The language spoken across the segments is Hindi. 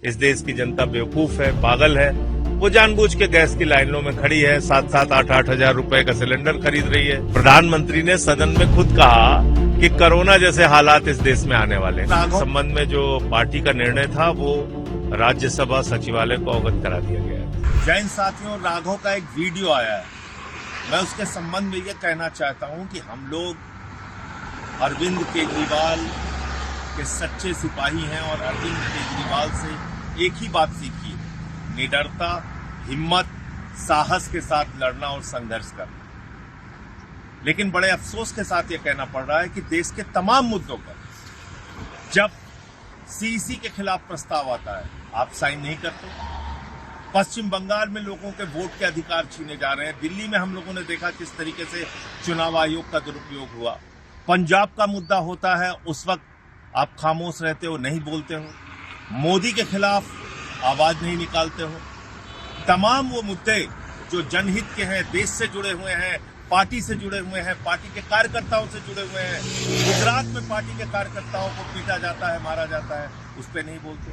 इस देश की जनता बेवकूफ है, पागल है। वो जानबूझ के गैस की लाइनों में खड़ी है, 7-7, 8-8 हजार रुपए का सिलेंडर खरीद रही है। प्रधानमंत्री ने सदन में खुद कहा कि कोरोना जैसे हालात इस देश में आने वाले हैं। इस संबंध में जो पार्टी का निर्णय था वो राज्यसभा सचिवालय को अवगत करा दिया गया है। जैन साथियों, राघव का एक वीडियो आया है। मैं उसके संबंध में ये कहना चाहता हूं कि हम लोग अरविंद केजरीवाल के सच्चे सिपाही हैं और अरविंद केजरीवाल से एक ही बात सीखी है, निडरता, हिम्मत, साहस के साथ लड़ना और संघर्ष करना। लेकिन बड़े अफसोस के साथ ये कहना पड़ रहा है कि देश के तमाम मुद्दों पर जब सीईसी के खिलाफ प्रस्ताव आता है, आप साइन नहीं करते। पश्चिम बंगाल में लोगों के वोट के अधिकार छीने जा रहे हैं। दिल्ली में हम लोगों ने देखा किस तरीके से चुनाव आयोग का दुरुपयोग हुआ। पंजाब का मुद्दा होता है, उस वक्त आप खामोश रहते हो, नहीं बोलते हो। मोदी के खिलाफ आवाज नहीं निकालते हो। तमाम वो मुद्दे जो जनहित के हैं, देश से जुड़े हुए हैं, पार्टी से जुड़े हुए हैं, पार्टी के कार्यकर्ताओं से जुड़े हुए हैं। गुजरात में पार्टी के कार्यकर्ताओं को पीटा जाता है, मारा जाता है, उस पर नहीं बोलते।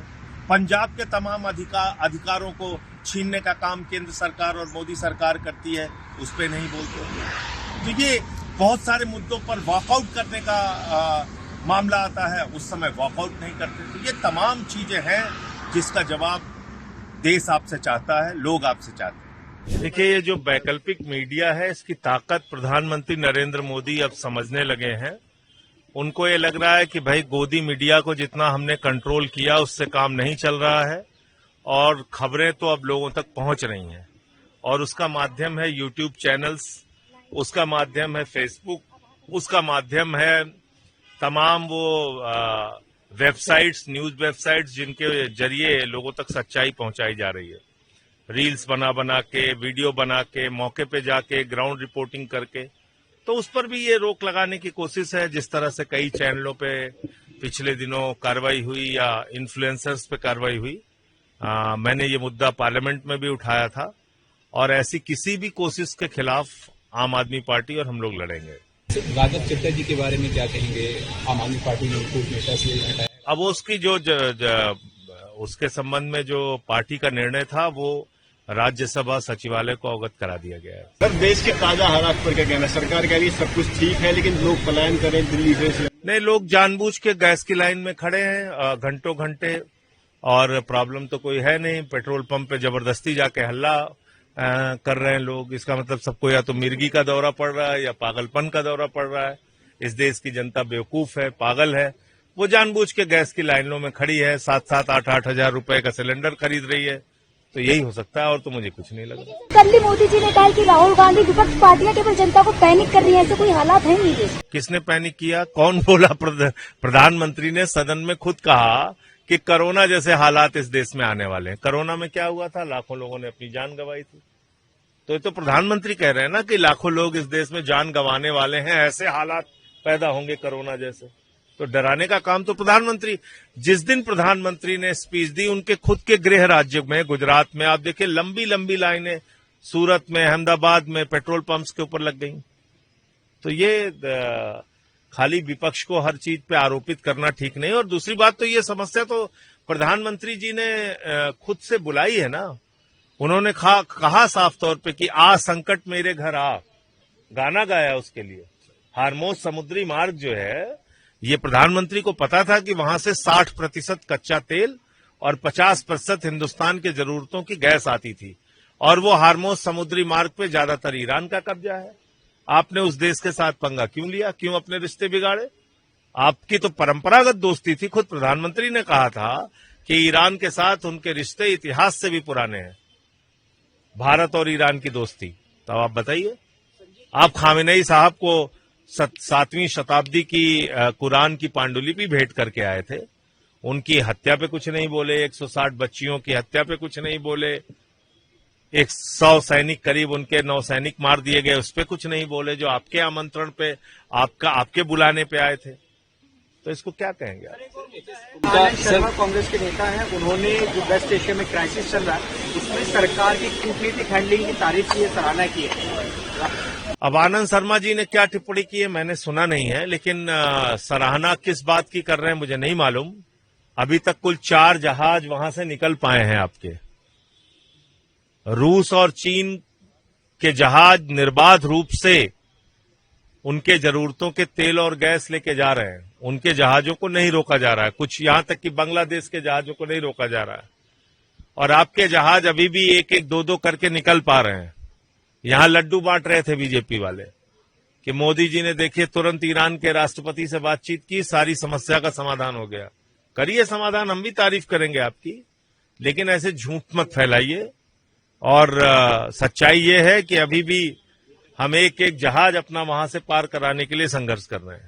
पंजाब के तमाम अधिकारों को छीनने का काम केंद्र सरकार और मोदी सरकार करती है, उस पर नहीं बोलते। तो ये बहुत सारे मुद्दों पर वॉकआउट करने का मामला आता है, उस समय वॉकआउट नहीं करते। तो ये तमाम चीजें हैं जिसका जवाब देश आपसे चाहता है, लोग आपसे चाहते हैं। देखिए, ये जो वैकल्पिक मीडिया है, इसकी ताकत प्रधानमंत्री नरेंद्र मोदी अब समझने लगे हैं। उनको ये लग रहा है कि भाई गोदी मीडिया को जितना हमने कंट्रोल किया उससे काम नहीं चल रहा है और खबरें तो अब लोगों तक पहुंच रही हैं। और उसका माध्यम है यूट्यूब चैनल्स, उसका माध्यम है फेसबुक, उसका माध्यम है तमाम वो वेबसाइट्स, न्यूज वेबसाइट्स जिनके जरिए लोगों तक सच्चाई पहुंचाई जा रही है। रील्स बना बना के, वीडियो बना के, मौके पे जाके ग्राउंड रिपोर्टिंग करके, तो उस पर भी ये रोक लगाने की कोशिश है। जिस तरह से कई चैनलों पे पिछले दिनों कार्रवाई हुई या इन्फ्लुएंसर्स पे कार्रवाई हुई, मैंने ये मुद्दा पार्लियामेंट में भी उठाया था और ऐसी किसी भी कोशिश के खिलाफ आम आदमी पार्टी और हम लोग लड़ेंगे। राघव चड्ढा जी के बारे में क्या कहेंगे? आम आदमी पार्टी ने उनको नेता से हटाया। अब उसकी उसके संबंध में जो पार्टी का निर्णय था वो राज्यसभा सचिवालय को अवगत करा दिया गया है। सर, देश के ताजा हालात पर क्या कहना? सरकार कह रही है सब कुछ ठीक है, लेकिन लोग पलायन करें दिल्ली से। नहीं, लोग जानबूझ के गैस की लाइन में खड़े हैं घंटों घंटे, और प्रॉब्लम तो कोई है नहीं। पेट्रोल पंप पे जबरदस्ती जाके हल्ला कर रहे हैं लोग। इसका मतलब सबको या तो मिर्गी का दौरा पड़ रहा है या पागलपन का दौरा पड़ रहा है। इस देश की जनता बेवकूफ है, पागल है। वो जानबूझ के गैस की लाइनों में खड़ी है, 7-7, 8-8 हजार रुपए का सिलेंडर खरीद रही है। तो यही हो सकता है, और तो मुझे कुछ नहीं लगा। कल मोदी जी ने कहा कि राहुल गांधी विपक्ष पार्टियां केवल जनता को पैनिक कर रही है, ऐसे कोई हालात है नहीं। किसने पैनिक किया? कौन बोला? प्रधानमंत्री ने सदन में खुद कहा कि कोरोना जैसे हालात इस देश में आने वाले हैं। कोरोना में क्या हुआ था? लाखों लोगों ने अपनी जान गंवाई थी। तो ये तो प्रधानमंत्री कह रहे हैं ना कि लाखों लोग इस देश में जान गंवाने वाले हैं, ऐसे हालात पैदा होंगे कोरोना जैसे। तो डराने का काम तो प्रधानमंत्री, जिस दिन प्रधानमंत्री ने स्पीच दी उनके खुद के गृह राज्य में गुजरात में, आप देखिए लंबी लंबी लाइनें सूरत में, अहमदाबाद में पेट्रोल पंप्स के ऊपर लग गई। तो ये खाली विपक्ष को हर चीज पे आरोपित करना ठीक नहीं। और दूसरी बात तो ये समस्या तो प्रधानमंत्री जी ने खुद से बुलाई है ना। उन्होंने कहा साफ तौर पे कि आ संकट मेरे घर आ, गाना गाया उसके लिए। हार्मोज समुद्री मार्ग जो है, ये प्रधानमंत्री को पता था कि वहां से 60% कच्चा तेल और 50% हिंदुस्तान के जरूरतों की गैस आती थी। और वो हार्मोज समुद्री मार्ग पे ज्यादातर ईरान का कब्जा है। आपने उस देश के साथ पंगा क्यों लिया? क्यों अपने रिश्ते बिगाड़े? आपकी तो परंपरागत दोस्ती थी। खुद प्रधानमंत्री ने कहा था कि ईरान के साथ उनके रिश्ते इतिहास से भी पुराने हैं, भारत और ईरान की दोस्ती। तो आप बताइए, आप खामेनेई साहब को 7वीं शताब्दी की कुरान की पांडुलिपि भेंट करके आए थे। उनकी हत्या पे कुछ नहीं बोले, 160 बच्चियों की हत्या पे कुछ नहीं बोले, 100 सैनिक, करीब उनके 9 सैनिक मार दिए गए, उस पे कुछ नहीं बोले, जो आपके आमंत्रण पे, आपके बुलाने पे आए थे। तो इसको क्या कहेंगे आप? शर्मा कांग्रेस के नेता हैं, उन्होंने जो वेस्ट एशिया में क्राइसिस चल रहा है उसमें सरकार की कूटनीतिक हैंडलिंग की तारीफ की है, सराहना की है। अब आनंद शर्मा जी ने क्या टिप्पणी की है मैंने सुना नहीं है, लेकिन सराहना किस बात की कर रहे हैं मुझे नहीं मालूम। अभी तक कुल 4 जहाज वहां से निकल पाए हैं आपके। रूस और चीन के जहाज निर्बाध रूप से उनके जरूरतों के तेल और गैस लेके जा रहे हैं। उनके जहाजों को नहीं रोका जा रहा है, कुछ यहां तक कि बांग्लादेश के जहाजों को नहीं रोका जा रहा है। और आपके जहाज अभी भी एक एक दो दो करके निकल पा रहे हैं। यहां लड्डू बांट रहे थे बीजेपी वाले कि मोदी जी ने देखिए तुरंत ईरान के राष्ट्रपति से बातचीत की, सारी समस्या का समाधान हो गया। करिए समाधान, हम भी तारीफ करेंगे आपकी, लेकिन ऐसे झूठ मत फैलाइए। और सच्चाई ये है कि अभी भी हम एक एक जहाज अपना वहां से पार कराने के लिए संघर्ष कर रहे हैं।